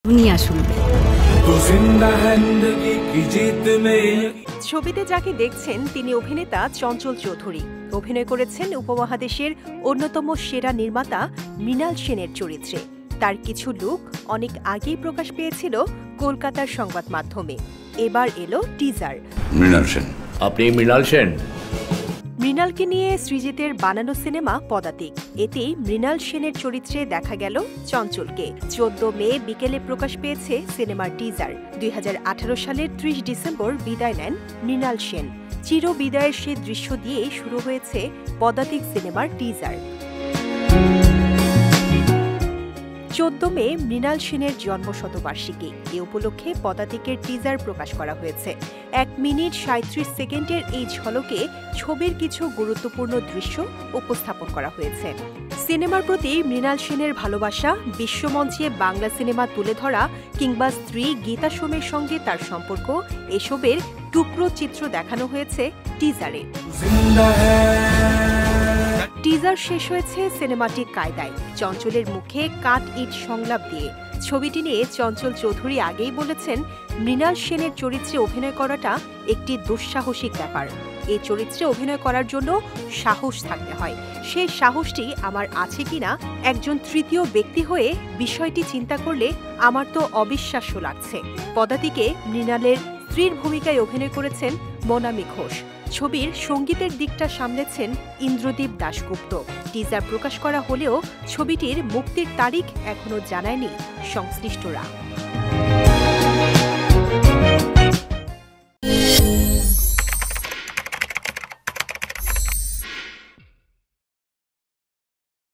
দুনিয়া শুনবে। ছবিতে যাকে দেখছেন তিনি অভিনেতা চঞ্চল চৌধুরী। অভিনয় করেছেন উপমহাদেশের অন্যতম সেরা নির্মাতা মৃণাল সেনের চরিত্রে। তার কিছু লুক অনেক আগেই প্রকাশ পেয়েছিল কলকাতার সংবাদ মাধ্যমে। এবার এলো টিজার। মৃণাল সেন, আপনি মৃণাল সেন? মৃণালকে নিয়ে সৃজিতের বানানো সিনেমা পদাতিক। এতে মৃণাল সেনের চরিত্রে দেখা গেল চঞ্চলকে। 14 মে বিকেলে প্রকাশ পেয়েছে সিনেমার টিজার। 2018 সালের 30 ডিসেম্বর বিদায় নেন মৃণাল সেন। চির বিদায়ের সে দৃশ্য দিয়ে শুরু হয়েছে পদাতিক সিনেমার টিজার। 14 মে মৃণাল সেনের জন্মশতবার্ষিকী। এ উপলক্ষে পদাতিকের টিজার প্রকাশ করা হয়েছে। 1 মিনিট 37 সেকেন্ডের এই ঝলকে ছবির কিছু গুরুত্বপূর্ণ দৃশ্য উপস্থাপন করা হয়েছে। সিনেমার প্রতি মৃণাল সেনের ভালোবাসা, বিশ্বমঞ্চে বাংলা সিনেমা তুলে ধরা কিংবা স্ত্রী গীতা সোমের সঙ্গে তার সম্পর্ক, এসবের টুকরো চিত্র দেখানো হয়েছে টিজারে। টিজার শেষ হয়েছে সিনেমাটিক কায়দায়, চঞ্চলের মুখে কাট ইট সংলাপ দিয়ে। ছবিটি নিয়ে চঞ্চল চৌধুরী আগেই বলেছেন, মৃণাল সেনের চরিত্রে অভিনয় করাটা একটি দুঃসাহসিক ব্যাপার। এই চরিত্রে অভিনয় করার জন্য সাহস থাকতে হয়। সেই সাহসটি আমার আছে কিনা একজন তৃতীয় ব্যক্তি হয়ে বিষয়টি চিন্তা করলে আমার তো অবিশ্বাস্য লাগছে। পদাতিকে মৃণালের স্ত্রীর ভূমিকায় অভিনয় করেছেন মনামি ঘোষ। ছবির সঙ্গীতের দিকটা সামলেছেন ইন্দ্রদীপ দাশগুপ্ত। টিজার প্রকাশ করা হলেও ছবিটির মুক্তির তারিখ এখনো জানায়নি সংশ্লিষ্টরা।